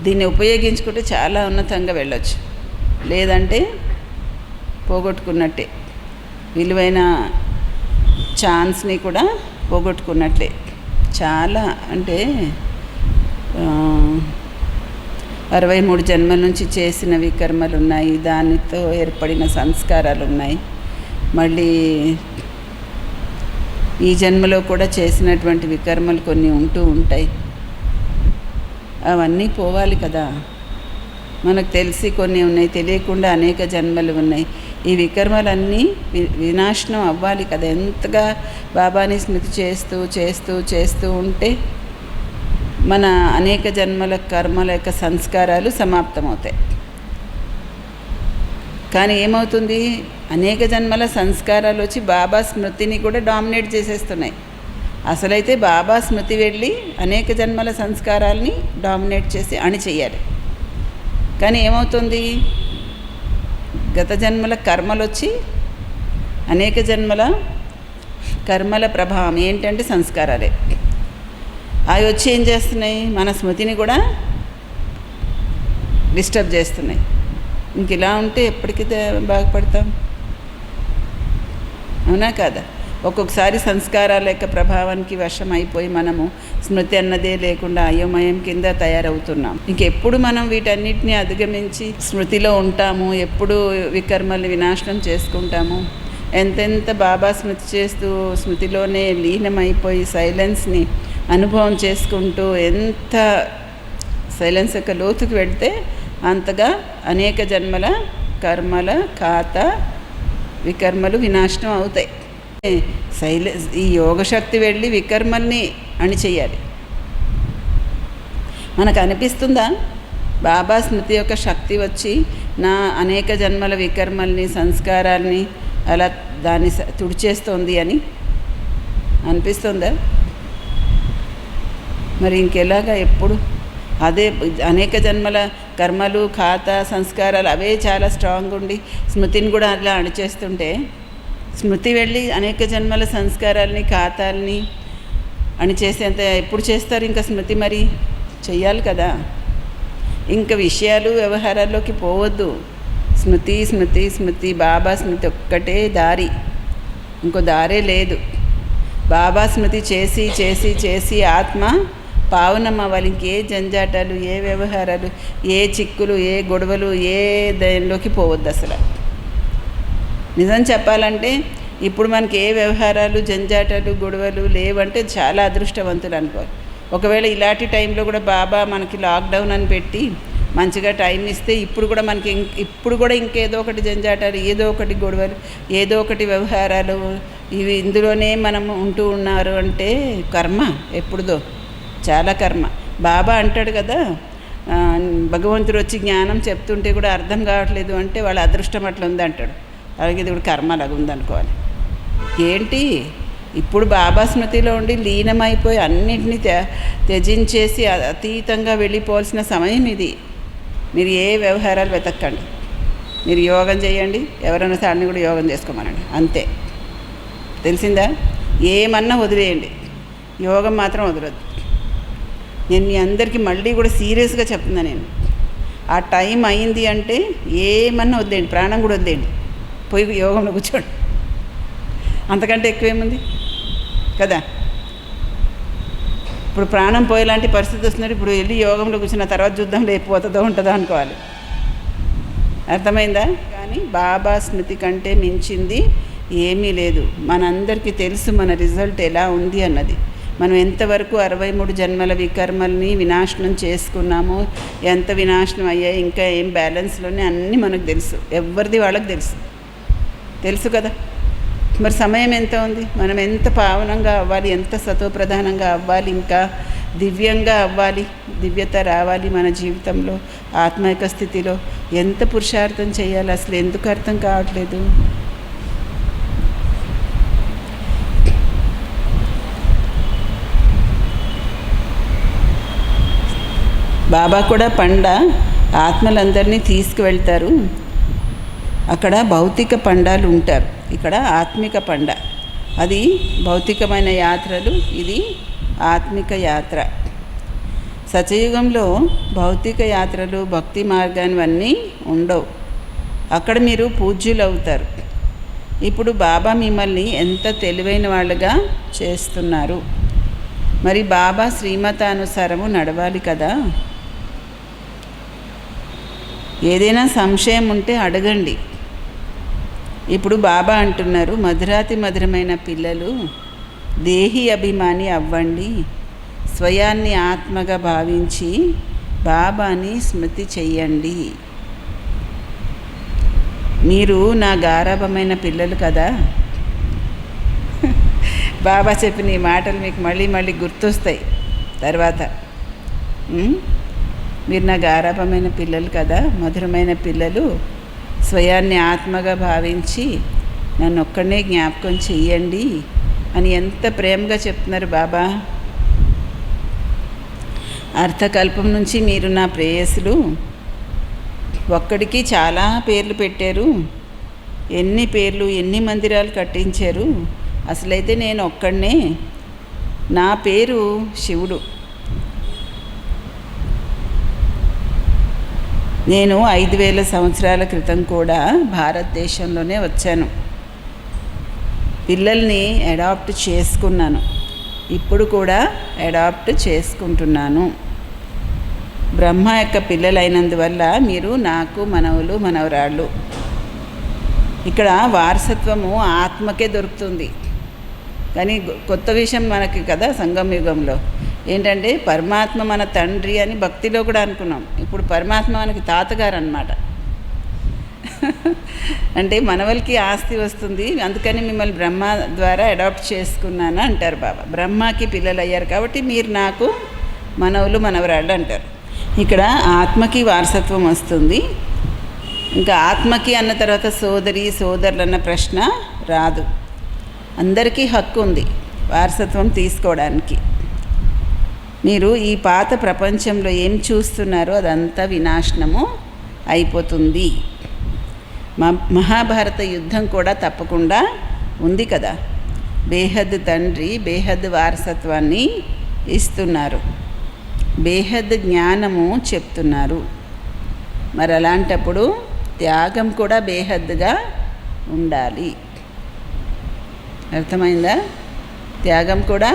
దీన్ని ఉపయోగించుకుంటే చాలా ఉన్నతంగా వెళ్ళొచ్చు. లేదంటే పోగొట్టుకున్నట్టే, విలువైన ఛాన్స్ని కూడా పోగొట్టుకున్నట్లే. చాలా అంటే 63 జన్మల నుంచి చేసిన వికర్మలు ఉన్నాయి, దానితో ఏర్పడిన సంస్కారాలు ఉన్నాయి. మళ్ళీ ఈ జన్మలో కూడా చేసినటువంటి వికర్మలు కొన్ని ఉంటూ ఉంటాయి. అవన్నీ పోవాలి కదా. మనకు తెలిసి కొన్ని ఉన్నాయి, తెలియకుండా అనేక జన్మలు ఉన్నాయి. ఈ వికర్మలన్నీ వినాశనం అవ్వాలి కదా. ఎంతగా బాబాని స్మృతి చేస్తూ చేస్తూ చేస్తూ ఉంటే మన అనేక జన్మల కర్మల యొక్క సంస్కారాలు సమాప్తమవుతాయి. కానీ ఏమవుతుంది, అనేక జన్మల సంస్కారాలు వచ్చి బాబా స్మృతిని కూడా డామినేట్ చేసేస్తున్నాయి. అసలైతే బాబా స్మృతి వెళ్ళి అనేక జన్మల సంస్కారాలని డామినేట్ చేసి అణిచెయ్యాలి. కానీ ఏమవుతుంది, గత జన్మల కర్మలు వచ్చి అనేక జన్మల కర్మల ప్రభావం ఏంటంటే సంస్కారాలే. అవి వచ్చి ఏం చేస్తున్నాయి, మన స్మృతిని కూడా డిస్టర్బ్ చేస్తున్నాయి. ఇంక ఇలా ఉంటే ఎప్పటికీ బాగుపడతాం, అవునా కాదా? ఒక్కొక్కసారి సంస్కారాల యొక్క ప్రభావానికి వశం అయిపోయి మనము స్మృతి అన్నదే లేకుండా అయోమయం కింద తయారవుతున్నాం. ఇంకెప్పుడు మనం వీటన్నిటిని అధిగమించి స్మృతిలో ఉంటాము, ఎప్పుడు వికర్మల్ని వినాశనం చేసుకుంటాము. ఎంతెంత బాబా స్మృతి చేస్తూ స్మృతిలోనే లీనమైపోయి సైలెన్స్ని అనుభవం చేసుకుంటూ ఎంత సైలెన్స్ యొక్క లోతుకు వెళ్తే అంతగా అనేక జన్మల కర్మల ఖాతా వికర్మలు వినాశనం అవుతాయి. ఈ యోగశక్తి వెళ్ళి వికర్మల్ని అణిచెయ్యాలి. మనకు అనిపిస్తుందా బాబా స్మృతి యొక్క శక్తి వచ్చి నా అనేక జన్మల వికర్మల్ని సంస్కారాల్ని అలా దాన్ని తుడిచేస్తోంది అని అనిపిస్తుందా? మరి ఇంకెలాగా ఎప్పుడు అదే అనేక జన్మల కర్మలు ఖాతా సంస్కారాలు అవే చాలా స్ట్రాంగ్ ఉండి స్మృతిని కూడా అలా అణిచేస్తుంటే, స్మృతి వెళ్ళి అనేక జన్మల సంస్కారాలని ఖాతాలని అణిచేసేంత ఎప్పుడు చేస్తారు? ఇంకా స్మృతి మరి చెయ్యాలి కదా. ఇంకా విషయాలు వ్యవహారాల్లోకి పోవద్దు. స్మృతి స్మృతి స్మృతి, బాబా స్మృతి ఒక్కటే దారి, ఇంకో దారే లేదు. బాబా స్మృతి చేసి చేసి చేసి ఆత్మ పావనం అవ్వాలి. ఇంకే జంజాటాలు, ఏ వ్యవహారాలు, ఏ చిక్కులు, ఏ గొడవలు, ఏ దానిలోకి పోవద్దు అసలు. నిజం చెప్పాలంటే ఇప్పుడు మనకి ఏ వ్యవహారాలు, జంజాటాలు, గొడవలు లేవంటే చాలా అదృష్టవంతులు అనుకోవాలి. ఒకవేళ ఇలాంటి టైంలో కూడా బాబా మనకి లాక్డౌన్ అని పెట్టి మంచిగా టైం ఇస్తే ఇప్పుడు కూడా ఇంకేదో ఒకటి జంజాటాలు, ఏదో ఒకటి గొడవలు, ఏదో ఒకటి వ్యవహారాలు, ఇవి ఇందులోనే మనం ఉంటూ ఉన్నారు అంటే కర్మ ఎప్పుడుదో చాలా కర్మ. బాబా అంటాడు కదా, భగవంతుడు వచ్చి జ్ఞానం చెప్తుంటే కూడా అర్థం కావట్లేదు అంటే వాళ్ళ అదృష్టం అట్లా ఉంది అంటాడు. అలాగే ఇది కూడా కర్మ అలాగ ఉందనుకోవాలి. ఏంటి ఇప్పుడు బాబా స్మృతిలో ఉండి లీనమైపోయి అన్నింటినీ త్యజించేసి అతీతంగా వెళ్ళిపోవాల్సిన సమయం ఇది. మీరు ఏ వ్యవహారాలు వెతక్కండి, మీరు యోగం చేయండి, ఎవరైనా సార్ని కూడా యోగం చేసుకోమనండి, అంతే. తెలిసిందా? ఏమన్నా వదిలేయండి, యోగం మాత్రం వదలొద్దు. నేను మీ అందరికీ మళ్ళీ కూడా సీరియస్గా చెప్తున్నా. నేను ఆ టైం అయింది అంటే ఏమన్నా వద్దేయండి, ప్రాణం కూడా వద్దేయండి, పోయి యోగంలో కూర్చోండి. అంతకంటే ఎక్కువేముంది కదా. ఇప్పుడు ప్రాణం పోయేలాంటి పరిస్థితి వస్తున్నారు, ఇప్పుడు వెళ్ళి యోగంలో కూర్చున్న తర్వాత చూద్దాం లేకపోతుందో ఉంటుందో అనుకోవాలి. అర్థమైందా? కానీ బాబా స్మృతి కంటే మించింది ఏమీ లేదు. మనందరికీ తెలుసు మన రిజల్ట్ ఎలా ఉంది అన్నది. మనం ఎంతవరకు 63 జన్మల వికర్మల్ని వినాశనం చేసుకున్నామో, ఎంత వినాశనం అయ్యాయి, ఇంకా ఏం బ్యాలెన్స్లోనే అన్నీ మనకు తెలుసు. ఎవరిది వాళ్ళకి తెలుసు కదా. మరి సమయం ఎంత ఉంది? మనం ఎంత పావనంగా అవ్వాలి, ఎంత సతోప్రధానంగా అవ్వాలి, ఇంకా దివ్యంగా అవ్వాలి, దివ్యత రావాలి మన జీవితంలో, ఆత్మైక స్థితిలో ఎంత పురుషార్థం చేయాలి, అసలు ఎందుకు అర్థం కావట్లేదు? బాబా కూడా ఆత్మలందరినీ తీసుకువెళ్తారు. అక్కడ భౌతిక పండాలు ఉంటారు, ఇక్కడ ఆత్మిక పండ. అది భౌతికమైన యాత్రలు, ఇది ఆత్మిక యాత్ర. సత్యయుగంలో భౌతిక యాత్రలు, భక్తి మార్గానివన్నీ ఉండవు. అక్కడ మీరు పూజ్యులు అవుతారు. ఇప్పుడు బాబా మిమ్మల్ని ఎంత తెలివైన వాళ్ళుగా చేస్తున్నారు. మరి బాబా శ్రీమతానుసారము నడవాలి కదా. ఏదైనా సంశయం ఉంటే అడగండి. ఇప్పుడు బాబా అంటున్నారు, మధురాతి మధురమైన పిల్లలు, దేహి అభిమాని అవ్వండి. స్వయాన్ని ఆత్మగా భావించి బాబాని స్మృతి చెయ్యండి. మీరు నా గారాభమైన పిల్లలు కదా. బాబా చెప్పిన ఈ మాటలు మీకు మళ్ళీ మళ్ళీ గుర్తొస్తాయి తర్వాత. మీరు నా గారాభమైన పిల్లలు కదా, మధురమైన పిల్లలు, స్వయాన్ని ఆత్మగా భావించి నన్ను ఒక్కడనే జ్ఞాపకం చెయ్యండి అని ఎంత ప్రేమగా చెప్తున్నారు బాబా. అర్థకల్పం నుంచి మీరు నా ప్రేయసులు. ఒక్కడికి చాలా పేర్లు పెట్టారు. ఎన్ని పేర్లు, ఎన్ని మందిరాలు కట్టించారు. అసలైతే నేను ఒక్కడనే. నా పేరు శివుడు. నేను 5000 సంవత్సరాల క్రితం కూడా భారతదేశంలోనే వచ్చాను. పిల్లల్ని అడాప్ట్ చేసుకున్నాను. ఇప్పుడు కూడా అడాప్ట్ చేసుకుంటున్నాను. బ్రహ్మ యొక్క పిల్లలైనందువల్ల మీరు నాకు మనవలు, మనవరాళ్ళు. ఇక్కడ వారసత్వము ఆత్మకే దొరుకుతుంది. కానీ కొత్త విషయం మనకి కదా సంగమ యుగంలో ఏంటంటే పరమాత్మ మన తండ్రి అని భక్తిలో కూడా అనుకున్నాం. ఇప్పుడు పరమాత్మ మనకి తాతగారు అన్నమాట. అంటే మనవలకి ఆస్తి వస్తుంది, అందుకని మిమ్మల్ని బ్రహ్మ ద్వారా అడాప్ట్ చేసుకున్నాను అంటారు బాబా. బ్రహ్మకి పిల్లలు అయ్యారు కాబట్టి మీరు నాకు మనవలు, మనవరాళ్ళు అంటారు. ఇక్కడ ఆత్మకి వారసత్వం వస్తుంది. ఇంకా ఆత్మకి అన్న తర్వాత సోదరి, సోదరులు అన్న ప్రశ్న రాదు. అందరికీ హక్కు ఉంది వారసత్వం తీసుకోవడానికి. మీరు ఈ పాత ప్రపంచంలో ఏం చూస్తున్నారో అదంతా వినాశనము అయిపోతుంది. మహాభారత యుద్ధం కూడా తప్పకుండా ఉంది కదా. బేహద్ తండ్రి బేహద్ వారసత్వాన్ని ఇస్తున్నారు, బేహద్ జ్ఞానము చెప్తున్నారు. మరి అలాంటప్పుడు త్యాగం కూడా బేహద్దుగా ఉండాలి. అర్థమైందా? త్యాగం కూడా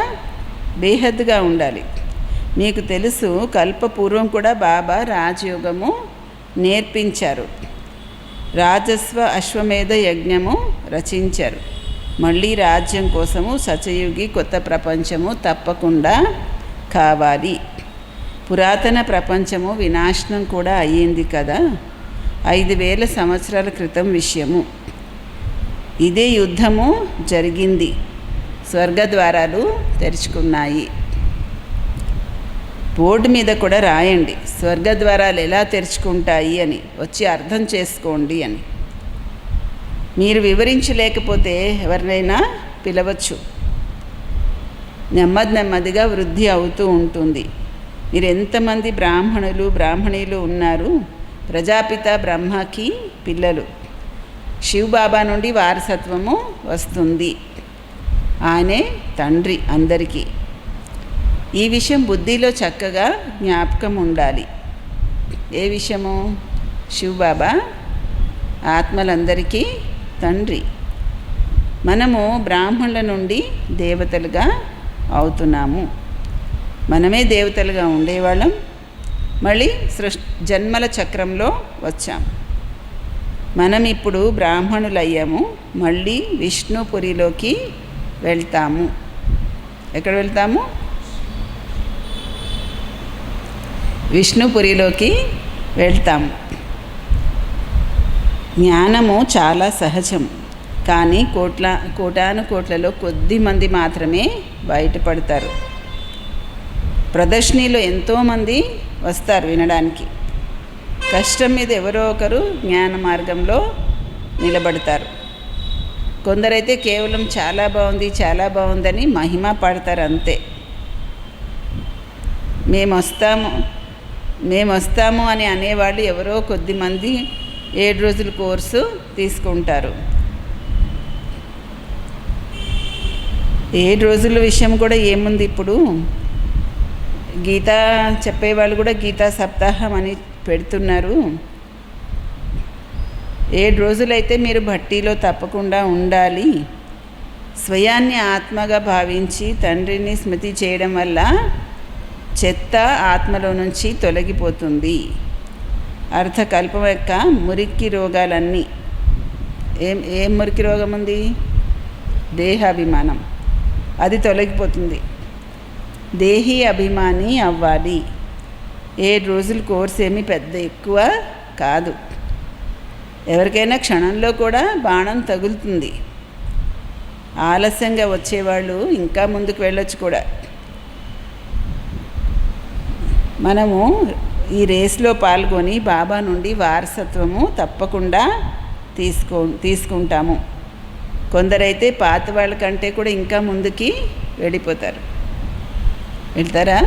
బేహద్దుగా ఉండాలి. మీకు తెలుసు, కల్పపూర్వం కూడా బాబా రాజయోగము నేర్పించారు. రాజస్వ అశ్వమేధ యజ్ఞము రచించారు. మళ్ళీ రాజ్యం కోసము సచయుగి కొత్త ప్రపంచము తప్పకుండా కావాలి. పురాతన ప్రపంచము వినాశనం కూడా అయ్యింది కదా. 5000 సంవత్సరాల క్రితం విషయము. ఇదే యుద్ధము జరిగింది. స్వర్గద్వారాలు తెరుచుకున్నాయి. బోర్డు మీద కూడా రాయండి, స్వర్గద్వారాలు ఎలా తెరుచుకుంటాయి అని, వచ్చి అర్థం చేసుకోండి అని. మీరు వివరించలేకపోతే ఎవరినైనా పిలవచ్చు. నెమ్మదిగా వృద్ధి అవుతూ ఉంటుంది. మీరు ఎంతమంది బ్రాహ్మణులు, బ్రాహ్మణీలు ఉన్నారు? ప్రజాపిత బ్రహ్మకి పిల్లలు. శివబాబా నుండి వారసత్వము వస్తుంది. ఆయనే తండ్రి అందరికీ. ఈ విషయం బుద్ధిలో చక్కగా జ్ఞాపకం ఉండాలి. ఏ విషయము? శివబాబా ఆత్మలందరికీ తండ్రి. మనము బ్రాహ్మణుల నుండి దేవతలుగా అవుతున్నాము. మనమే దేవతలుగా ఉండేవాళ్ళం, మళ్ళీ జన్మల చక్రంలో వచ్చాం. మనం ఇప్పుడు బ్రాహ్మణులయ్యాము, మళ్ళీ విష్ణుపురిలోకి వెళ్తాము. ఎక్కడ వెళ్తాము? విష్ణుపురిలోకి వెళ్తాము. జ్ఞానము చాలా సహజం, కానీ కోటాను కోట్లలో కొద్ది మంది మాత్రమే బయటపడతారు. ప్రదర్శనలో ఎంతోమంది వస్తారు వినడానికి. కష్టం మీద ఎవరో ఒకరు జ్ఞాన మార్గంలో నిలబడతారు. కొందరైతే కేవలం చాలా బాగుంది, చాలా బాగుందని మహిమ పాడతారు అంతే. మేము వస్తాము అని అనేవాళ్ళు ఎవరో కొద్దిమంది 7 రోజుల కోర్సు తీసుకుంటారు. 7 రోజుల విషయం కూడా ఏముంది ఇప్పుడు. గీతా చెప్పేవాళ్ళు కూడా గీతా సప్తాహం అని పెడుతున్నారు. 7 రోజులైతే మీరు భట్టీలో తప్పకుండా ఉండాలి. స్వయాన్ని ఆత్మగా భావించి తండ్రిని స్మృతి చేయడం వల్ల చెత్త ఆత్మలో నుంచి తొలగిపోతుంది. అర్థకల్పం యొక్క మురికి రోగాలన్నీ ఏం మురికి రోగం ఉంది? దేహాభిమానం. అది తొలగిపోతుంది. దేహీ అభిమాని అవ్వాలి. 7 రోజుల కోర్స్ ఏమీ పెద్ద ఎక్కువ కాదు. ఎవరికైనా క్షణంలో కూడా బాణం తగులుతుంది. ఆలస్యంగా వచ్చేవాళ్ళు ఇంకా ముందుకు వెళ్ళొచ్చు కూడా. మనము ఈ రేస్లో పాల్గొని బాబా నుండి వారసత్వము తప్పకుండా తీసుకుంటాము. కొందరైతే పాత వాళ్ళకంటే కూడా ఇంకా ముందుకి వెళ్తారా?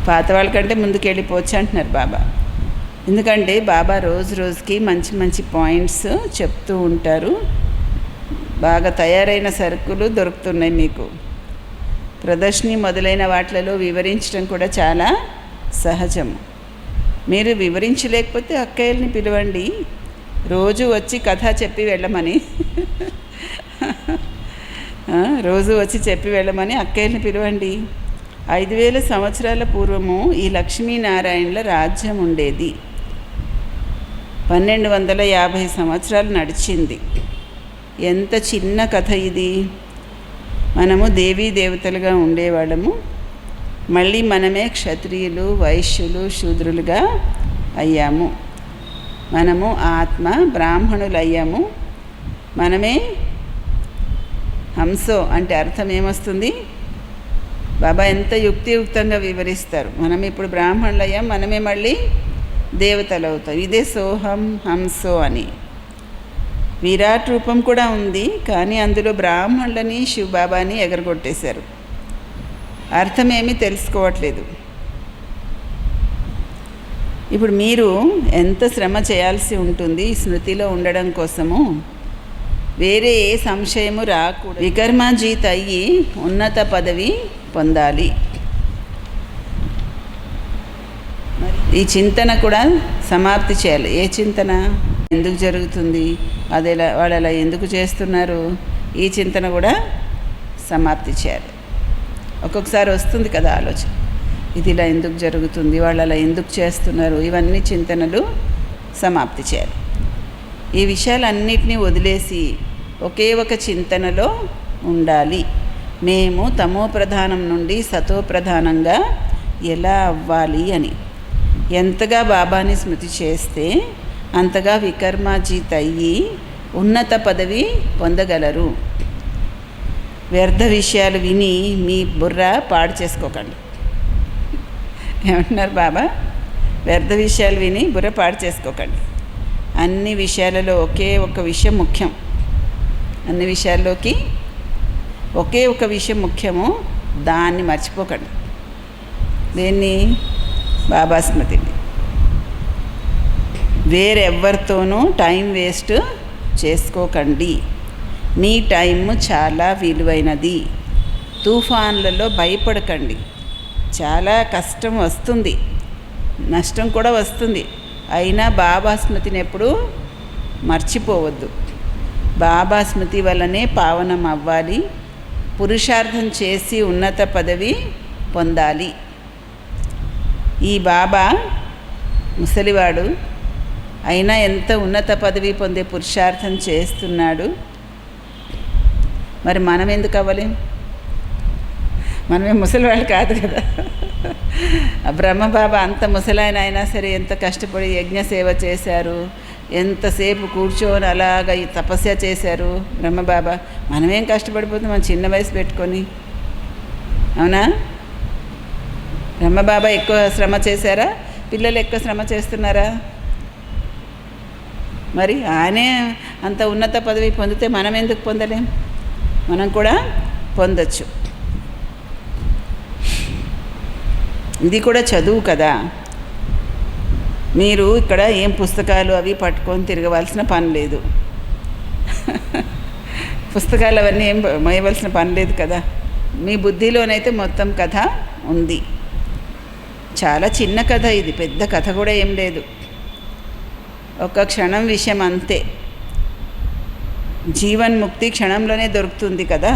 పాత వాళ్ళకంటే ముందుకు వెళ్ళిపోవచ్చు అంటున్నారు బాబా. ఎందుకంటే బాబా రోజు రోజుకి మంచి మంచి పాయింట్స్ చెప్తూ ఉంటారు. బాగా తయారైన సరుకులు దొరుకుతున్నాయి మీకు. ప్రదర్శని మొదలైన వాటిలలో వివరించడం కూడా చాలా సహజము. మీరు వివరించలేకపోతే అక్కయ్యల్ని పిలవండి, రోజు వచ్చి కథ చెప్పి వెళ్ళమని. రోజు వచ్చి చెప్పి వెళ్ళమని అక్కయ్యల్ని పిలవండి. 5000 సంవత్సరాల పూర్వము ఈ లక్ష్మీనారాయణల రాజ్యం ఉండేది. 1250 సంవత్సరాలు నడిచింది. ఎంత చిన్న కథ ఇది. మనము దేవీ దేవతలుగా ఉండేవాళ్ళము. మళ్ళీ మనమే క్షత్రియులు, వైశ్యులు, శూద్రులుగా అయ్యాము. మనము ఆత్మ బ్రాహ్మణులు అయ్యాము. మనమే హంసో అంటే అర్థం ఏమొస్తుంది? బాబా ఎంత యుక్తియుక్తంగా వివరిస్తారు. మనం ఇప్పుడు బ్రాహ్మణులు అయ్యాం, మనమే మళ్ళీ దేవతలు అవుతాం. ఇదే సోహం హంసో అని. విరాట్ రూపం కూడా ఉంది, కానీ అందులో బ్రాహ్మణులని శివబాబాని ఎగరగొట్టేశారు. అర్థమేమీ తెలుసుకోవట్లేదు. ఇప్పుడు మీరు ఎంత శ్రమ చేయాల్సి ఉంటుంది ఈ స్మృతిలో ఉండడం కోసము. వేరే ఏ సంశయము రాకూడదు. వికర్మాజీత్ అయ్యి ఉన్నత పదవి పొందాలి. ఈ చింతన కూడా సమాప్తి చేయాలి. ఏ చింతన? ఎందుకు జరుగుతుంది, అదేలా వాళ్ళు అలా ఎందుకు చేస్తున్నారు, ఈ చింతన కూడా సమాప్తి చేయాలి. ఒక్కొక్కసారి వస్తుంది కదా ఆలోచన, ఇది ఇలా ఎందుకు జరుగుతుంది, వాళ్ళు అలా ఎందుకు చేస్తున్నారు, ఇవన్నీ చింతనలు సమాప్తి చేయాలి. ఈ విషయాలన్నిటినీ వదిలేసి ఒకే ఒక చింతనలో ఉండాలి. మేము తమో ప్రధానం నుండి సతో ప్రధానంగా ఎలా అవ్వాలి అని. ఎంతగా బాబాని స్మృతి చేస్తే అంతగా వికర్మాజీత్ అయ్యి ఉన్నత పదవి పొందగలరు. వ్యర్థ విషయాలు విని మీ బుర్ర పాడు చేసుకోకండి. ఏమంటున్నారు బాబా? వ్యర్థ విషయాలు విని బుర్ర పాడు చేసుకోకండి. అన్ని విషయాలలో ఒకే ఒక విషయం ముఖ్యం. అన్ని విషయాల్లోకి ఒకే ఒక విషయం ముఖ్యము, దాన్ని మర్చిపోకండి. దేన్ని? బాబా స్మృతిని. వేరెవ్వరితోనూ టైం వేస్ట్ చేసుకోకండి. మీ టైం చాలా విలువైనది. తుఫాన్లలో భయపడకండి. చాలా కష్టం వస్తుంది, నష్టం కూడా వస్తుంది. అయినా బాబా స్మృతిని ఎప్పుడూ మర్చిపోవద్దు. బాబా స్మృతి వల్లనే పావనం అవ్వాలి. పురుషార్థం చేసి ఉన్నత పదవి పొందాలి. ఈ బాబా ముసలివాడు అయినా ఎంత ఉన్నత పదవి పొందే పురుషార్థం చేస్తున్నాడు. మరి మనం ఎందుకు అవ్వలేం? మనమే ముసలివాళ్ళు కాదు కదా. బ్రహ్మబాబా అంత ముసలాయన అయినా సరే ఎంత కష్టపడి యజ్ఞ సేవ చేశారు, ఎంతసేపు కూర్చొని అలాగ ఈ తపస్య చేశారు బ్రహ్మబాబా. మనమేం కష్టపడిపోతుంది మన చిన్న వయసు పెట్టుకొని, అవునా? బ్రహ్మబాబా ఎక్కువ శ్రమ చేశారా? పిల్లలు ఎక్కువ శ్రమ చేస్తున్నారా? మరి ఆయనే అంత ఉన్నత పదవి పొందితే మనం ఎందుకు పొందలేం? మనం కూడా పొందొచ్చు. ఇది కూడా చదువు కదా. మీరు ఇక్కడ ఏం పుస్తకాలు అవి పట్టుకొని తిరగవలసిన పని లేదు. పుస్తకాలు అవన్నీ ఏం మోయవలసిన పని లేదు కదా. మీ బుద్ధిలోనైతే మొత్తం కథ ఉంది. చాలా చిన్న కథ ఇది, పెద్ద కథ కూడా ఏం లేదు. ఒక క్షణం విషయం అంతే. జీవన్ముక్తి క్షణంలోనే దొరుకుతుంది కదా.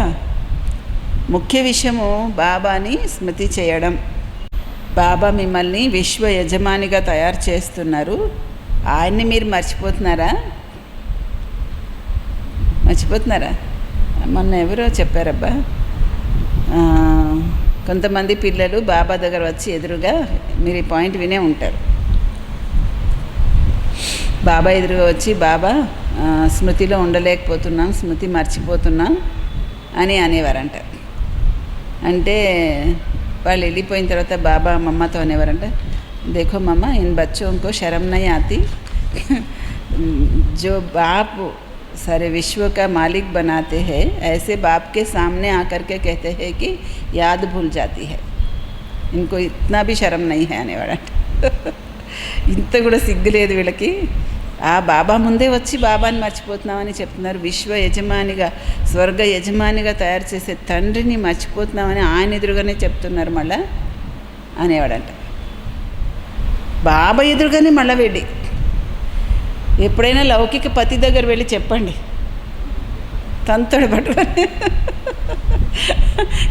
ముఖ్య విషయము బాబాని స్మృతి చేయడం. బాబా మిమ్మల్ని విశ్వ యజమానిగా తయారు చేస్తున్నారు. ఆయన్ని మీరు మర్చిపోతున్నారా? మొన్న ఎవరో చెప్పారబ్బా, కొంతమంది పిల్లలు బాబా దగ్గర వచ్చి ఎదురుగా, మీరు ఈ పాయింట్ వినే ఉంటారు, బాబా ఎదురుగా వచ్చి, బాబా స్మృతిలో ఉండలేకపోతున్నాం, స్మృతి మర్చిపోతున్నాం అని అనేవారంట. అంటే వాళ్ళు వెళ్ళిపోయిన తర్వాత బాబా మమ్మతో అనేవారంట, देखो मम्मा इन बच्चों को शर्म नहीं आती जो बाप सारे विश्व का मालिक बनाते हैं ऐसे बाप के सामने आकर के कहते हैं कि याद भूल जाती है, इनको इतना भी शर्म नहीं है అనేవాడంట. ఇంత కూడా సిగ్గు లేదు వీళ్ళకి. ఆ బాబా ముందే వచ్చి బాబాని మర్చిపోతున్నామని చెప్తున్నారు. విశ్వ యజమానిగా, స్వర్గ యజమానిగా తయారు చేసే తండ్రిని మర్చిపోతున్నామని ఆయన ఎదురుగానే చెప్తున్నారు మళ్ళా అనేవాడంట. బాబా ఎదురుగానే మళ్ళీ వెళ్ళి, ఎప్పుడైనా లౌకిక పతి దగ్గర వెళ్ళి చెప్పండి, తంతడు పట్టుకొని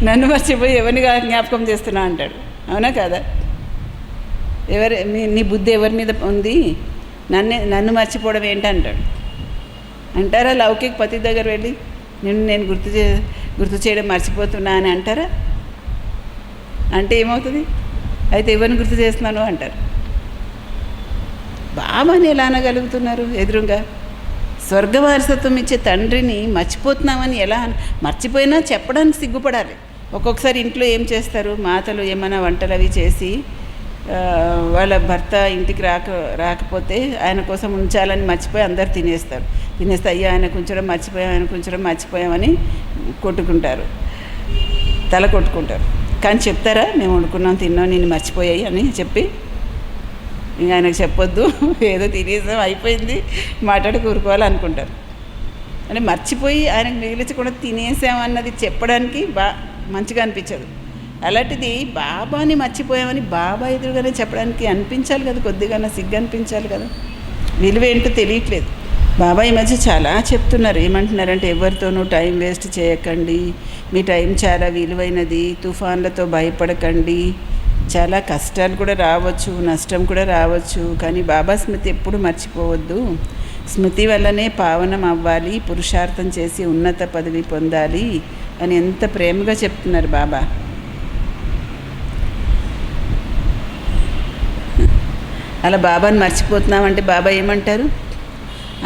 నన్ను మర్చిపోయి ఎవరినిగా జ్ఞాపకం చేస్తున్నా అంటాడు. అవునా కదా? నీ బుద్ధి ఎవరి మీద ఉంది, నన్ను మర్చిపోవడం ఏంటంటాడు. అంటారా? లౌకిక పతి దగ్గర వెళ్ళి నేను గుర్తు చేయడం మర్చిపోతున్నా అని అంటారా? అంటే ఏమవుతుంది? అయితే ఎవరిని గుర్తు చేస్తున్నాను అంటారు. బాబాని ఎలా అనగలుగుతున్నారు ఎదురుగా? స్వర్గ వారసత్వం ఇచ్చే తండ్రిని మర్చిపోతున్నామని ఎలా? మర్చిపోయినా చెప్పడానికి సిగ్గుపడాలి. ఒక్కొక్కసారి ఇంట్లో ఏం చేస్తారు, మాతలు ఏమైనా వంటలు అవి చేసి వాళ్ళ భర్త ఇంటికి రాకపోతే ఆయన కోసం ఉంచాలని మర్చిపోయి అందరు తినేస్తే అయ్యో ఆయన కొంచెం మర్చిపోయామని కొట్టుకుంటారు, తల కొట్టుకుంటారు. కానీ చెప్తారా, మేము వండుకున్నాం తిన్నాం నేను మర్చిపోయాయి అని చెప్పి? ఇంకా ఆయనకు చెప్పొద్దు, ఏదో తినేసాం అయిపోయింది మాట్లాడి కూరుకోవాలనుకుంటారు. అంటే మర్చిపోయి ఆయనకు మిగిలించకుండా తినేసామన్నది చెప్పడానికి మంచిగా అనిపించదు. అలాంటిది బాబాని మర్చిపోయామని బాబా ఎదురుగానే చెప్పడానికి అనిపించాలి కదా, కొద్దిగా సిగ్గు అనిపించాలి కదా. విలువ ఏంటో తెలియట్లేదు. బాబా ఈ మధ్య చాలా చెప్తున్నారు. ఏమంటున్నారంటే, ఎవరితోనూ టైం వేస్ట్ చేయకండి, మీ టైం చాలా విలువైనది, తుఫాన్లతో భయపడకండి, చాలా కష్టాలు కూడా రావచ్చు, నష్టం కూడా రావచ్చు, కానీ బాబా స్మృతి ఎప్పుడు మర్చిపోవద్దు. స్మృతి వల్లనే పావనం అవ్వాలి, పురుషార్థం చేసి ఉన్నత పదవి పొందాలి అని ఎంత ప్రేమగా చెప్తున్నారు బాబా. అలా బాబాని మర్చిపోతున్నామంటే బాబా ఏమంటారు?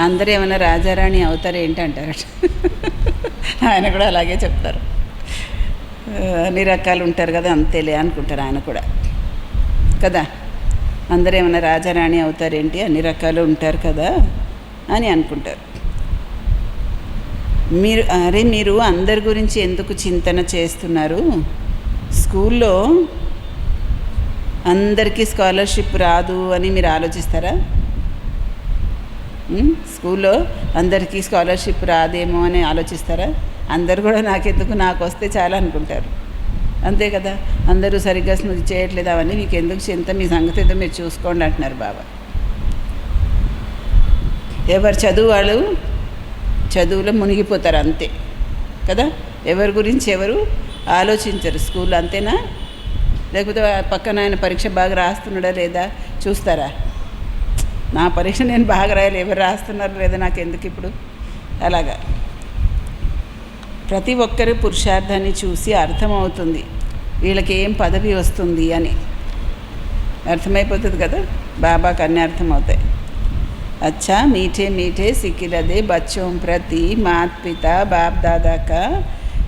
అందరూ ఏమైనా రాజారాణి అవుతారు ఏంటంటారట. ఆయన కూడా అలాగే చెప్తారు. అన్ని రకాలు ఉంటారు కదా, అంతేలే అనుకుంటారు ఆయన కూడా కదా. అందరూ ఏమైనా రాజారాణి అవుతారేంటి, అన్ని రకాలు ఉంటారు కదా అని అనుకుంటారు. మీరు అందరి గురించి ఎందుకు చింతన చేస్తున్నారు? స్కూల్లో అందరికీ స్కాలర్షిప్ రాదు అని మీరు ఆలోచిస్తారా? స్కూల్లో అందరికీ స్కాలర్షిప్ రాదేమో అని ఆలోచిస్తారా? అందరు కూడా నాకు వస్తే చాలా అనుకుంటారు. అంతే కదా. అందరూ సరిగ్గా స్మృతి చేయట్లేదు, అవన్నీ మీకు ఎందుకు చింత, మీ సంగతి ఏదో మీరు చూసుకోండి అంటున్నారు బాబా. ఎవరు చదువు వాళ్ళు చదువులో మునిగిపోతారు అంతే కదా. ఎవరి గురించి ఎవరు ఆలోచించరు స్కూల్లో, అంతేనా? లేకపోతే పక్కన ఆయన పరీక్ష బాగా రాస్తున్నాడా లేదా చూస్తారా? నా పరీక్ష నేను బాగా రాయాలి, ఎవరు రాస్తున్నారో లేదా నాకు ఎందుకు ఇప్పుడు? అలాగా ప్రతి ఒక్కరు పురుషార్థాన్ని చూసి అర్థమవుతుంది వీళ్ళకి ఏం పదవి వస్తుంది అని అర్థమైపోతుంది కదా. బాబాకి అన్నీ అర్థమవుతాయి. अच्छा मीठे मीठे सिकिलदे बच्चों प्रति माता पिता बाप दादा का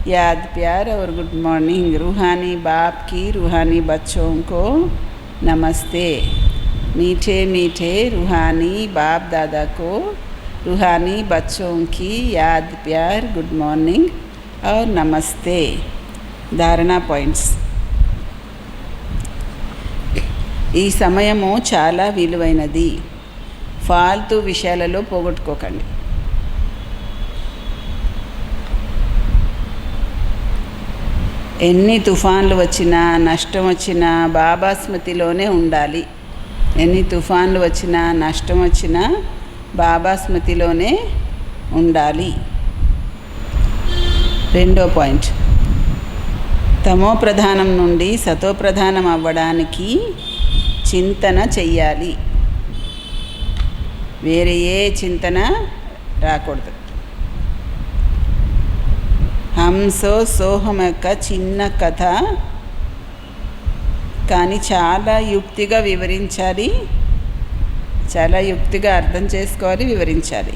याद प्यार और गुड मॉर्निंग. रूहानी बाप की रूहानी बच्चों को नमस्ते. मीठे मीठे रूहानी बाप दादा को रूहानी बच्चों की याद प्यार गुड मॉर्निंग और नमस्ते. धारणा पॉइंट्स. ఈ సమయము చాలా విలువైనది. ఫాల్తూ విషయాలలో పోగొట్టుకోకండి. ఎన్ని తుఫాన్లు వచ్చినా నష్టం వచ్చినా బాబా స్మృతిలోనే ఉండాలి. ఎన్ని తుఫాన్లు వచ్చినా నష్టం వచ్చినా బాబా స్మృతిలోనే ఉండాలి. రెండో పాయింట్, తమో ప్రధానం నుండి సతో ప్రధానం అవ్వడానికి చింతన చెయ్యాలి. వేరే ఏ చింతన రాకూడదు. హంసో సోహం యొక్క చిన్న కథ, కానీ చాలా యుక్తిగా వివరించాలి, చాలా యుక్తిగా అర్థం చేసుకోవాలి, వివరించాలి.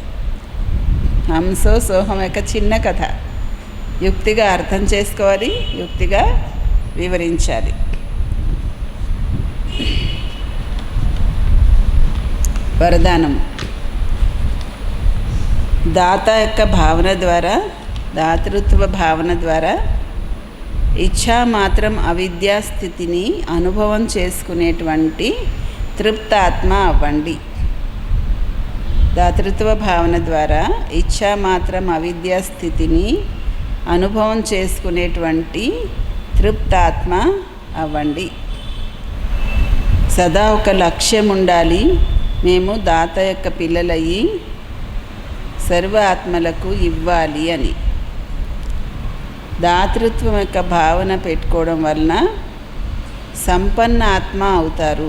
హంసో సోహం యొక్క చిన్న కథ యుక్తిగా అర్థం చేసుకోవాలి, యుక్తిగా వివరించాలి. వరదానం, దాత యొక్క భావన ద్వారా, దాతృత్వ భావన ద్వారా ఇచ్ఛా మాత్రం అవిద్యా స్థితిని అనుభవం చేసుకునేటువంటి తృప్తాత్మ అవ్వండి. దాతృత్వ భావన ద్వారా ఇచ్ఛా మాత్రం అవిద్యా స్థితిని అనుభవం చేసుకునేటువంటి తృప్తాత్మ అవ్వండి. సదా ఒక లక్ష్యం ఉండాలి. మేము దాత యొక్క పిల్లలయ్యి సర్వ ఆత్మలకు ఇవ్వాలి అని. దాతృత్వం యొక్క భావన పెట్టుకోవడం వలన సంపన్న ఆత్మ అవుతారు.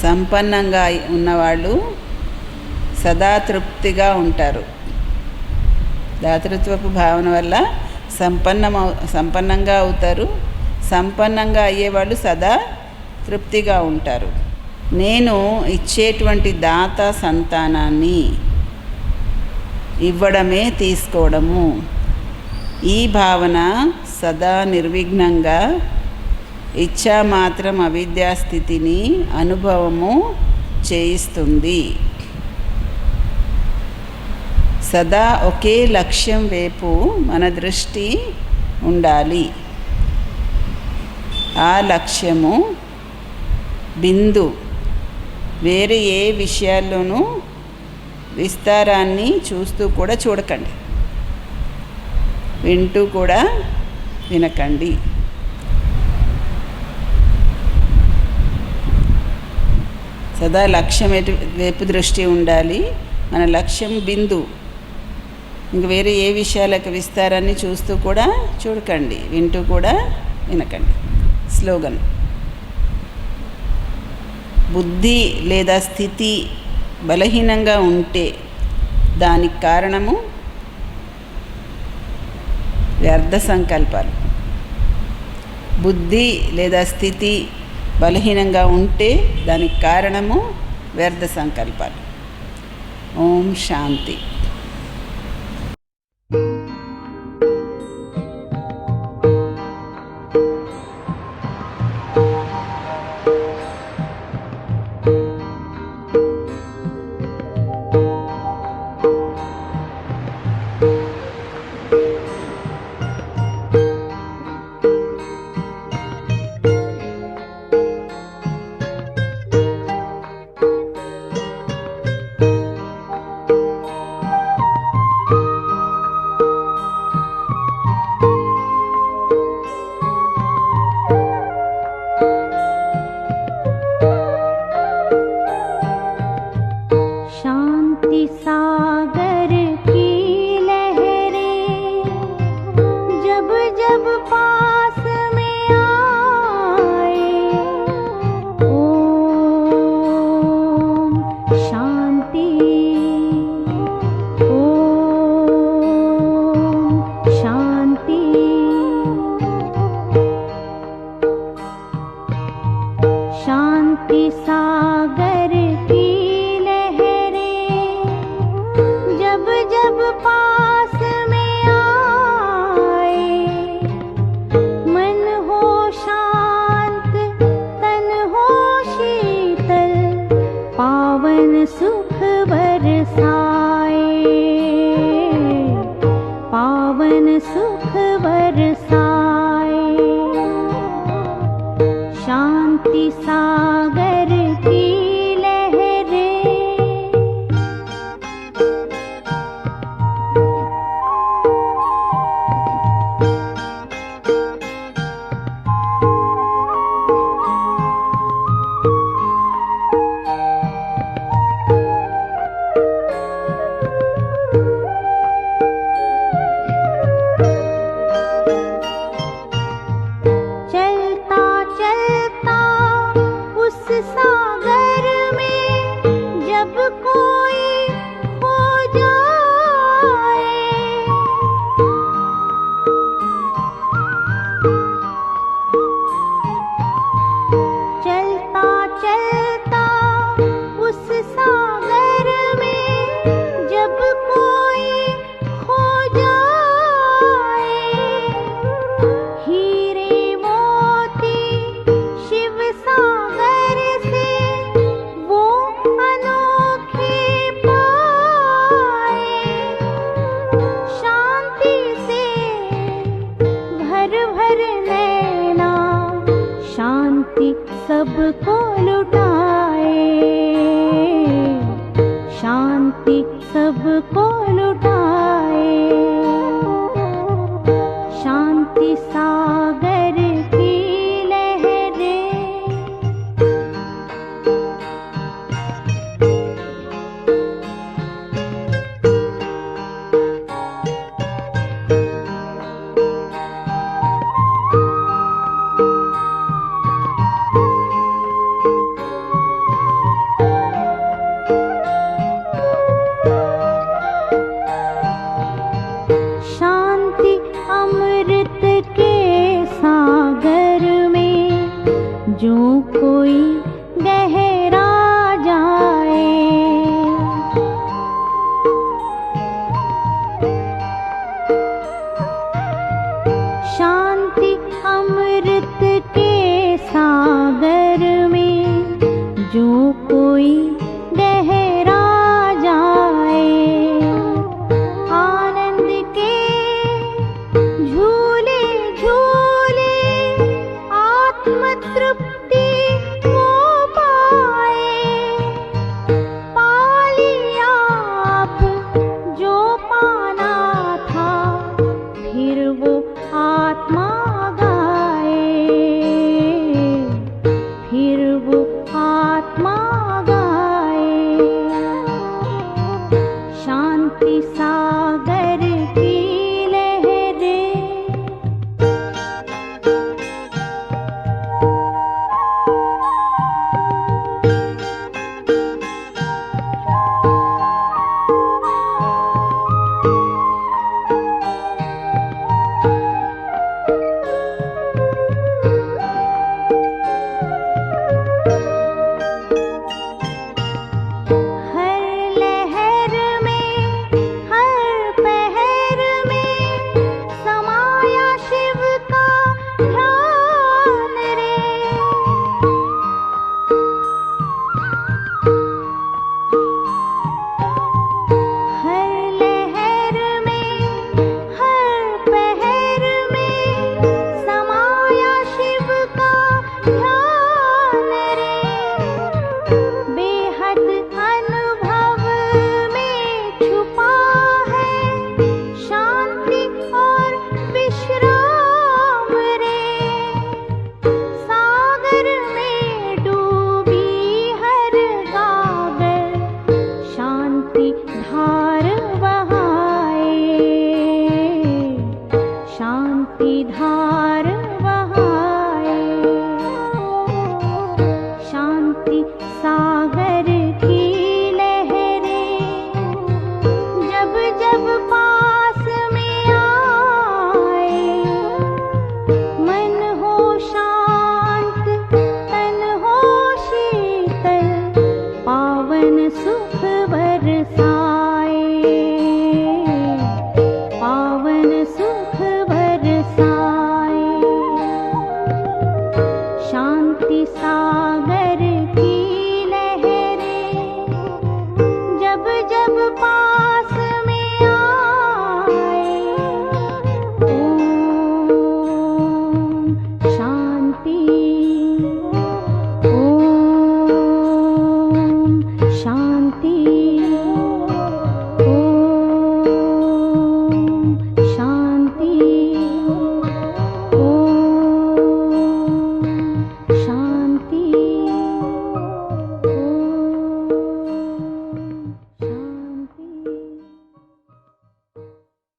సంపన్నంగా ఉన్నవాళ్ళు సదా తృప్తిగా ఉంటారు. దాతృత్వపు భావన వల్ల సంపన్నంగా అవుతారు. సంపన్నంగా అయ్యేవాళ్ళు సదా తృప్తిగా ఉంటారు. నేను ఇచ్చేటువంటి దాత సంతానాన్ని ఇవ్వడమే తీసుకోవడము, ఈ భావన సదా నిర్విఘ్నంగా ఇచ్ఛా మాత్రం అవిద్యా స్థితిని అనుభవము చేయిస్తుంది. సదా ఒకే లక్ష్యం వైపు మన దృష్టి ఉండాలి. ఆ లక్ష్యము బిందు. వేరే ఏ విషయాల్లోనూ విస్తారాన్ని చూస్తూ కూడా చూడకండి, వింటూ కూడా వినకండి. సదా లక్ష్యం వైపు దృష్టి ఉండాలి. మన లక్ష్యం బిందు. ఇంక వేరే ఏ విషయాలకు విస్తారాన్ని చూస్తూ కూడా చూడకండి, వింటూ కూడా వినకండి. స్లోగన్, బుద్ధి లేదా స్థితి బలహీనంగా ఉంటే దానికి కారణము వ్యర్థ సంకల్పాలు. బుద్ధి లేదా స్థితి బలహీనంగా ఉంటే దానికి కారణము వ్యర్థ సంకల్పాలు. ఓం శాంతి. सागर की लहरें जब जब पास में आए, ओम शांति, ओम शांति। शांति सागर की जब जब पास में आए, मन हो शांत तन हो शीतल, पावन सुख बरसाए, पावन सुख बरसाए। शांति सागर की लहरें शांति सबको लुटाए। शांति सागर की लहरें शांति अमृत के सागर में जो कोई गहरा जाए। शांति अमृत के सागर में जो कोई गहरा जाए। आनंद के झूले झूले आत्म तृप्ति वो पाए। पा लिया अब जो पाना था फिर वो आत्मा गाए। फिर वो आत्मा गाए। शांति सागर की लहरें हर लहर में हर पहर में समाया शिव का ध्यान रे। हर लहर में हर पहर में समाया शिव का ध्यान रे। बेहद अनुभव में छुपा है शांति और विश्राम रे। सागर में डूबी हर गागर शांति धारा